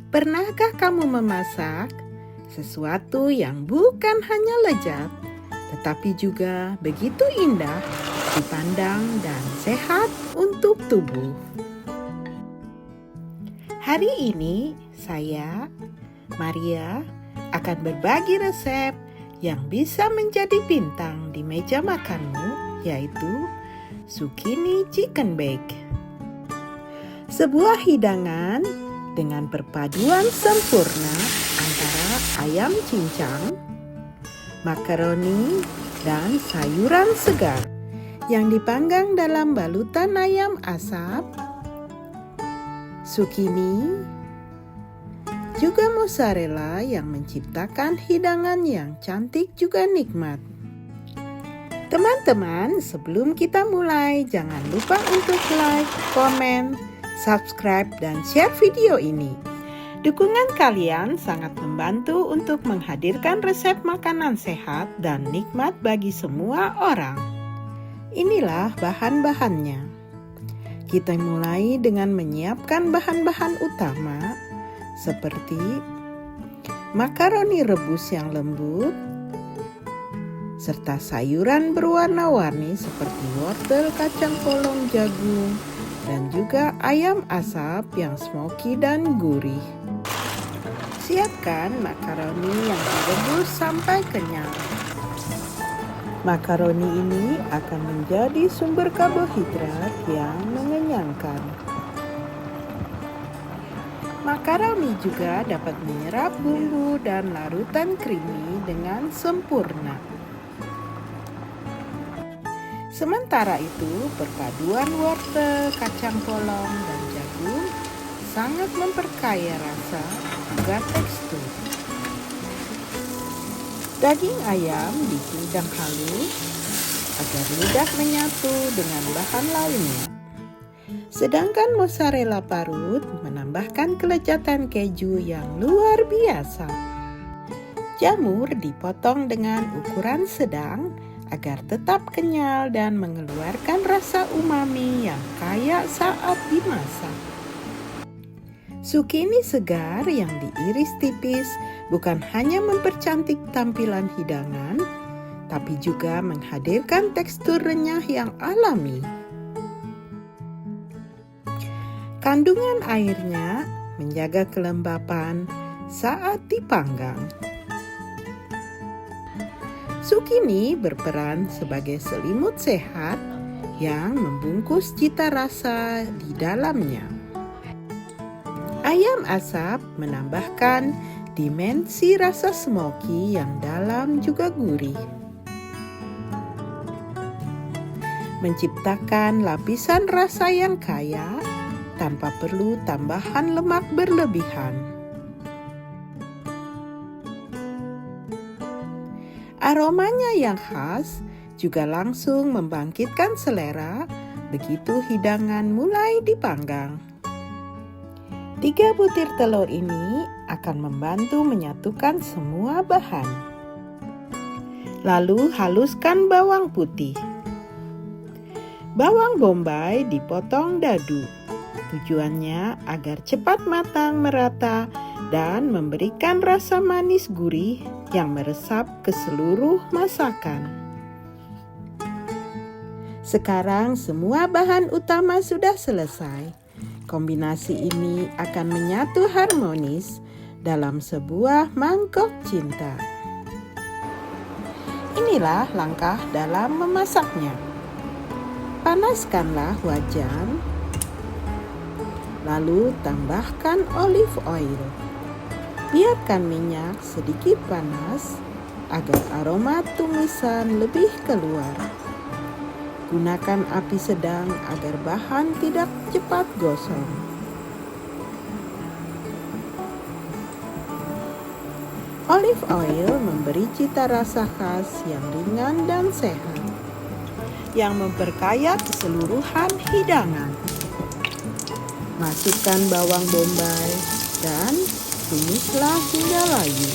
Pernahkah kamu memasak sesuatu yang bukan hanya lezat, tetapi juga begitu indah dipandang dan sehat untuk tubuh? Hari ini saya, Maria, akan berbagi resep yang bisa menjadi bintang di meja makanmu, yaitu zucchini chicken bake. Sebuah hidangan dengan perpaduan sempurna antara ayam cincang, makaroni, dan sayuran segar yang dipanggang dalam balutan ayam asap, zucchini, juga mozzarella yang menciptakan hidangan yang cantik juga nikmat. Teman-teman, sebelum kita mulai, jangan lupa untuk like, komen, subscribe, dan share video ini. Dukungan kalian sangat membantu untuk menghadirkan resep makanan sehat dan nikmat bagi semua orang. Inilah bahan-bahannya. Kita mulai dengan menyiapkan bahan-bahan utama seperti makaroni rebus yang lembut, serta sayuran berwarna-warni seperti wortel, kacang polong, jagung, dan juga ayam asap yang smoky dan gurih. Siapkan makaroni yang direbus sampai kenyal. Makaroni ini akan menjadi sumber karbohidrat yang mengenyangkan. Makaroni juga dapat menyerap bumbu dan larutan creamy dengan sempurna. Sementara itu, perpaduan wortel, kacang polong, dan jagung sangat memperkaya rasa juga tekstur. Daging ayam dipanggang halus agar mudah menyatu dengan bahan lainnya. Sedangkan mozzarella parut menambahkan kelezatan keju yang luar biasa. Jamur dipotong dengan ukuran sedang agar tetap kenyal dan mengeluarkan rasa umami yang kaya saat dimasak. Zucchini segar yang diiris tipis bukan hanya mempercantik tampilan hidangan, tapi juga menghadirkan tekstur renyah yang alami. Kandungan airnya menjaga kelembapan saat dipanggang. Zucchini berperan sebagai selimut sehat yang membungkus cita rasa di dalamnya. Ayam asap menambahkan dimensi rasa smoky yang dalam juga gurih, menciptakan lapisan rasa yang kaya tanpa perlu tambahan lemak berlebihan. Aromanya yang khas juga langsung membangkitkan selera begitu hidangan mulai dipanggang. 3 butir telur ini akan membantu menyatukan semua bahan. Lalu haluskan bawang putih. Bawang bombay dipotong dadu. Tujuannya agar cepat matang merata dan memberikan rasa manis gurih yang meresap ke seluruh masakan. Sekarang semua bahan utama sudah selesai. Kombinasi ini akan menyatu harmonis dalam sebuah mangkok cinta. Inilah langkah dalam memasaknya. Panaskanlah wajan, lalu tambahkan olive oil. Biarkan minyak sedikit panas agar aroma tumisan lebih keluar. Gunakan api sedang agar bahan tidak cepat gosong. Olive oil memberi cita rasa khas yang ringan dan sehat, yang memperkaya keseluruhan hidangan. Masukkan bawang bombay dan tumislah hingga layu.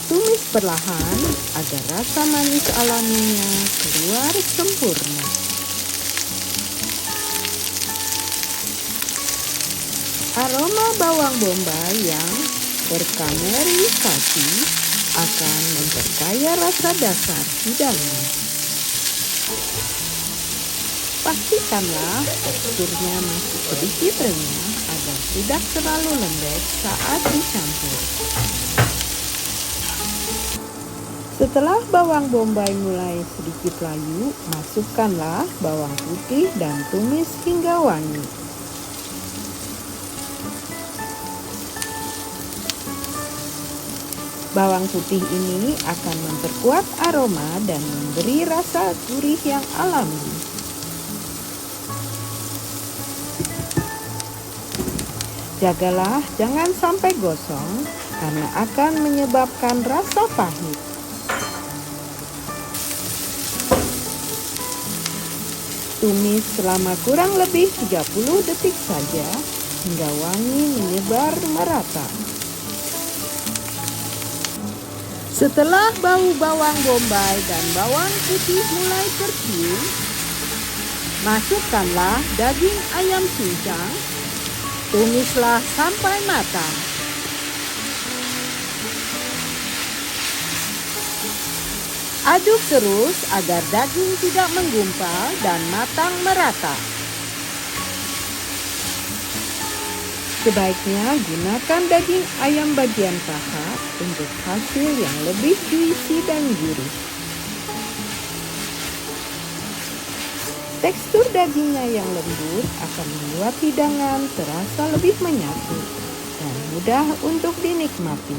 Tumis perlahan agar rasa manis alaminya keluar sempurna. Aroma bawang bombay yang berkamerisasi akan memperkaya rasa dasar hidangan. Pastikanlah teksturnya masih sedikit renyah agar tidak terlalu lembek saat dicampur. Setelah bawang bombay mulai sedikit layu, masukkanlah bawang putih dan tumis hingga wangi. Bawang putih ini akan memperkuat aroma dan memberi rasa gurih yang alami. Jagalah jangan sampai gosong karena akan menyebabkan rasa pahit. Tumis selama kurang lebih 30 detik saja hingga wangi menyebar merata. Setelah bau bawang bombay dan bawang putih mulai tercium, masukkanlah daging ayam cincang. Tumislah sampai matang. Aduk terus agar daging tidak menggumpal dan matang merata. Sebaiknya gunakan daging ayam bagian paha untuk hasil yang lebih juicy dan gurih. Tekstur dagingnya yang lembut akan membuat hidangan terasa lebih menyatu dan mudah untuk dinikmati.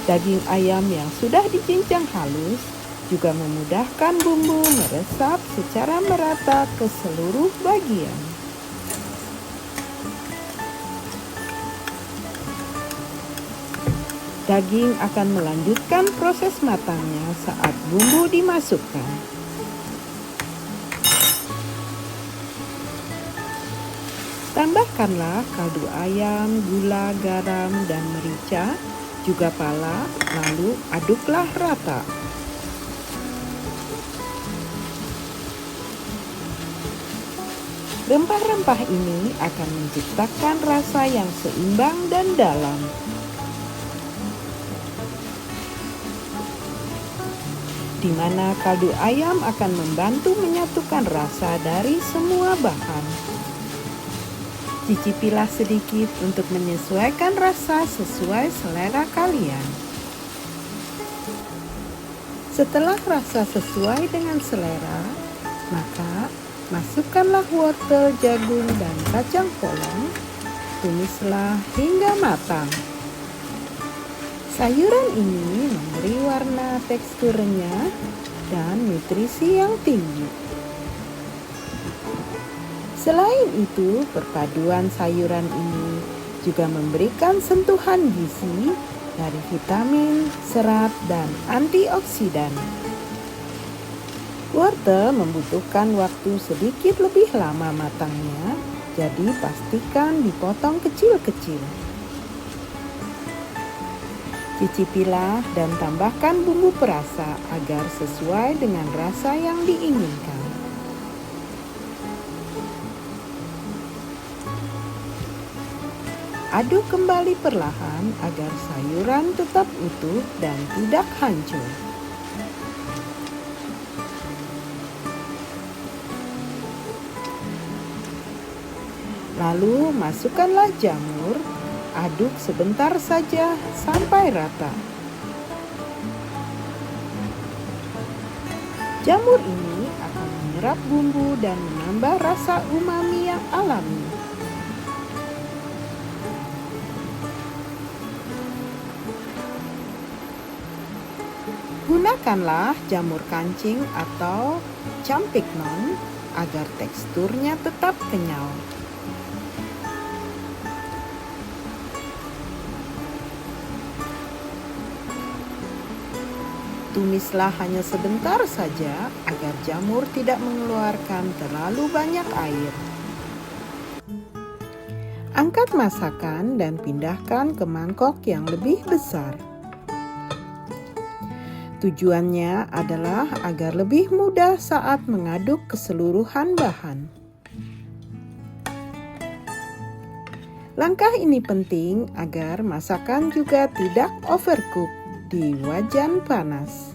Daging ayam yang sudah dicincang halus juga memudahkan bumbu meresap secara merata ke seluruh bagian. Daging akan melanjutkan proses matangnya saat bumbu dimasukkan. Tambahkanlah kaldu ayam, gula, garam, dan merica, juga pala, lalu aduklah rata. Rempah-rempah ini akan menciptakan rasa yang seimbang dan dalam. Di mana kaldu ayam akan membantu menyatukan rasa dari semua bahan. Cicipilah sedikit untuk menyesuaikan rasa sesuai selera kalian. Setelah rasa sesuai dengan selera, maka masukkanlah wortel, jagung, dan kacang polong. Tumislah hingga matang. Sayuran ini memberi warna, tekstur renyah, dan nutrisi yang tinggi. Selain itu, perpaduan sayuran ini juga memberikan sentuhan gizi dari vitamin, serat, dan antioksidan. Wortel membutuhkan waktu sedikit lebih lama matangnya, jadi pastikan dipotong kecil-kecil. Cicipilah dan tambahkan bumbu perasa agar sesuai dengan rasa yang diinginkan. Aduk kembali perlahan agar sayuran tetap utuh dan tidak hancur. Lalu masukkanlah jamur, aduk sebentar saja sampai rata. Jamur ini akan menyerap bumbu dan menambah rasa umami yang alami. Gunakanlah jamur kancing atau campignon agar teksturnya tetap kenyal. Tumislah hanya sebentar saja agar jamur tidak mengeluarkan terlalu banyak air. Angkat masakan dan pindahkan ke mangkok yang lebih besar. Tujuannya adalah agar lebih mudah saat mengaduk keseluruhan bahan. Langkah ini penting agar masakan juga tidak overcook di wajan panas.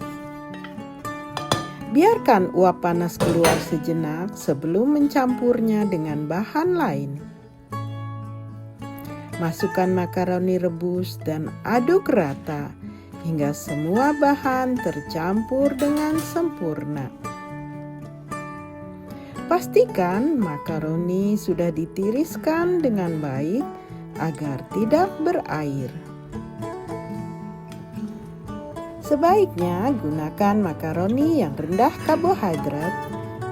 Biarkan uap panas keluar sejenak sebelum mencampurnya dengan bahan lain. Masukkan makaroni rebus dan aduk rata hingga semua bahan tercampur dengan sempurna. Pastikan makaroni sudah ditiriskan dengan baik agar tidak berair. Sebaiknya gunakan makaroni yang rendah karbohidrat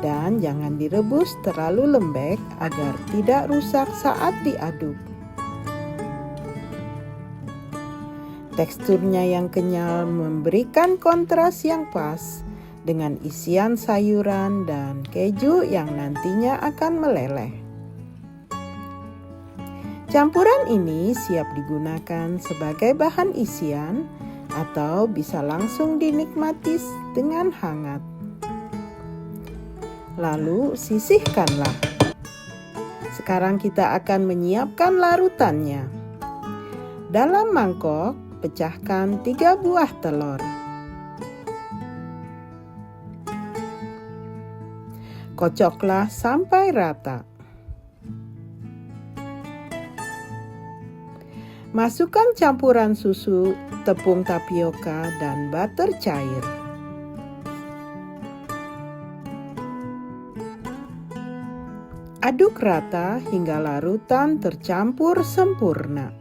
dan jangan direbus terlalu lembek agar tidak rusak saat diaduk. Teksturnya yang kenyal memberikan kontras yang pas dengan isian sayuran dan keju yang nantinya akan meleleh. Campuran ini siap digunakan sebagai bahan isian atau bisa langsung dinikmati dengan hangat. Lalu sisihkanlah. Sekarang kita akan menyiapkan larutannya. Dalam mangkok, pecahkan 3 buah telur. Kocoklah sampai rata. Masukkan campuran susu, tepung tapioka, dan butter cair. Aduk rata hingga larutan tercampur sempurna.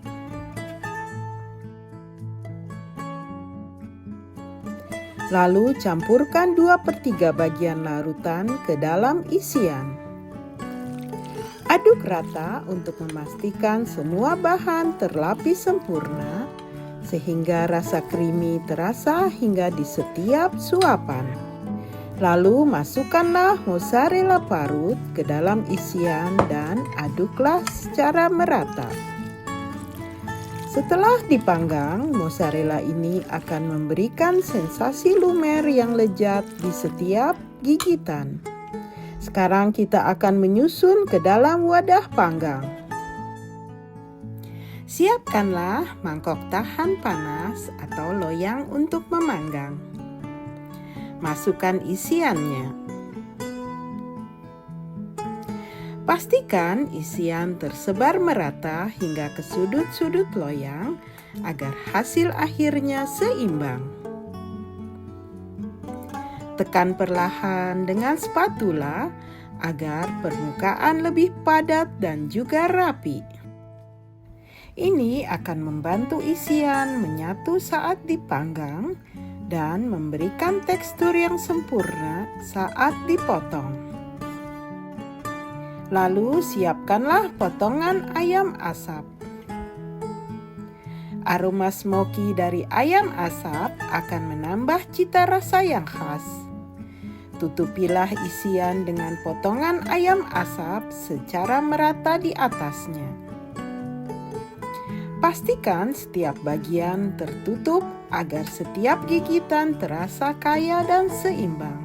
Lalu campurkan 2/3 bagian larutan ke dalam isian. Aduk rata untuk memastikan semua bahan terlapis sempurna, sehingga rasa creamy terasa hingga di setiap suapan. Lalu masukkanlah mozzarella parut ke dalam isian dan aduklah secara merata. Setelah dipanggang, mozzarella ini akan memberikan sensasi lumer yang lezat di setiap gigitan. Sekarang kita akan menyusun ke dalam wadah panggang. Siapkanlah mangkok tahan panas atau loyang untuk memanggang. Masukkan isiannya. Pastikan isian tersebar merata hingga ke sudut-sudut loyang agar hasil akhirnya seimbang. Tekan perlahan dengan spatula agar permukaan lebih padat dan juga rapi. Ini akan membantu isian menyatu saat dipanggang dan memberikan tekstur yang sempurna saat dipotong. Lalu siapkanlah potongan ayam asap. Aroma smoky dari ayam asap akan menambah cita rasa yang khas. Tutupilah isian dengan potongan ayam asap secara merata di atasnya. Pastikan setiap bagian tertutup agar setiap gigitan terasa kaya dan seimbang.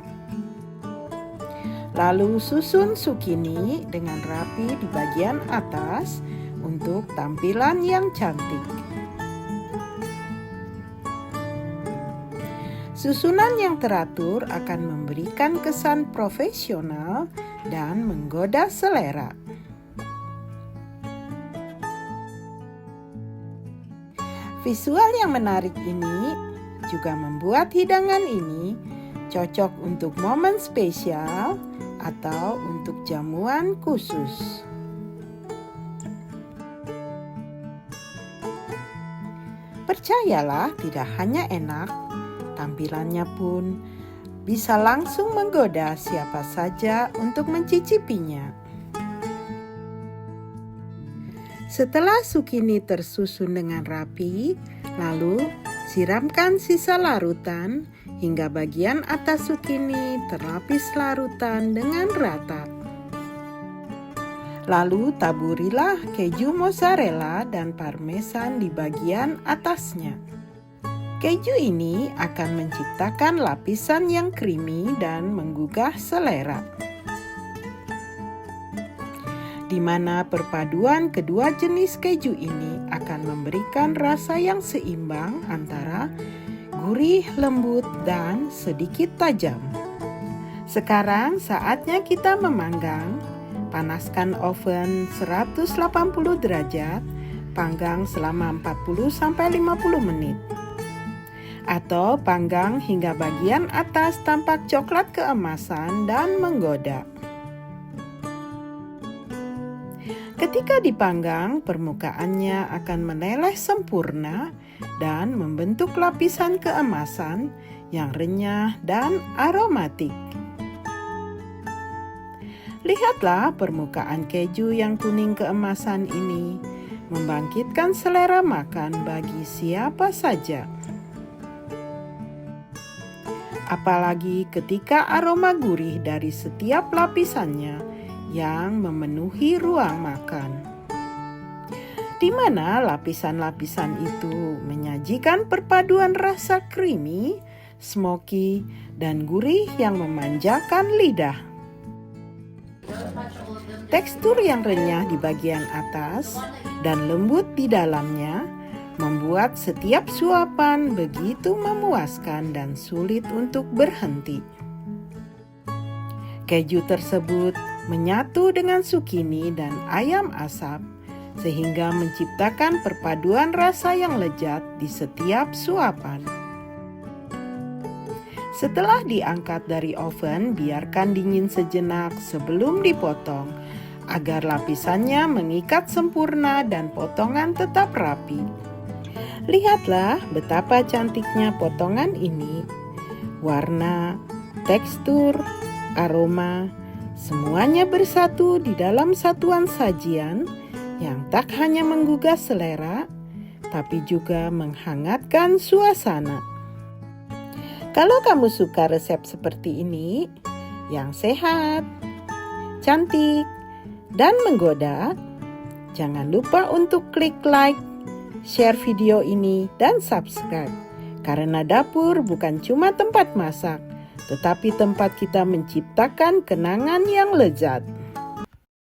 Lalu susun zucchini dengan rapi di bagian atas untuk tampilan yang cantik. Susunan yang teratur akan memberikan kesan profesional dan menggoda selera. Visual yang menarik ini juga membuat hidangan ini cocok untuk momen spesial atau untuk jamuan khusus. Percayalah, tidak hanya enak, tampilannya pun bisa langsung menggoda siapa saja untuk mencicipinya. Setelah zucchini tersusun dengan rapi, lalu siramkan sisa larutan hingga bagian atas zucchini terlapis larutan dengan rata. Lalu taburilah keju mozzarella dan parmesan di bagian atasnya. Keju ini akan menciptakan lapisan yang creamy dan menggugah selera. di mana perpaduan kedua jenis keju ini akan memberikan rasa yang seimbang antara gurih, lembut, dan sedikit tajam. Sekarang saatnya kita memanggang. Panaskan oven 180 derajat, panggang selama 40-50 menit. Atau panggang hingga bagian atas tampak coklat keemasan dan menggoda. Ketika dipanggang, permukaannya akan meleleh sempurna dan membentuk lapisan keemasan yang renyah dan aromatik. Lihatlah permukaan keju yang kuning keemasan ini, membangkitkan selera makan bagi siapa saja. Apalagi ketika aroma gurih dari setiap lapisannya yang memenuhi ruang makan. Di mana lapisan-lapisan itu menyajikan perpaduan rasa creamy, smoky, dan gurih yang memanjakan lidah. Tekstur yang renyah di bagian atas dan lembut di dalamnya membuat setiap suapan begitu memuaskan dan sulit untuk berhenti. Keju tersebut menyatu dengan sukini dan ayam asap sehingga menciptakan perpaduan rasa yang lezat di setiap suapan. Setelah diangkat dari oven, biarkan dingin sejenak sebelum dipotong agar lapisannya mengikat sempurna dan potongan tetap rapi. Lihatlah betapa cantiknya potongan ini. Warna, tekstur, aroma, semuanya bersatu di dalam satuan sajian yang tak hanya menggugah selera, tapi juga menghangatkan suasana. Kalau kamu suka resep seperti ini, yang sehat, cantik, dan menggoda, jangan lupa untuk klik like, share video ini, dan subscribe. Karena dapur bukan cuma tempat masak, tetapi tempat kita menciptakan kenangan yang lezat.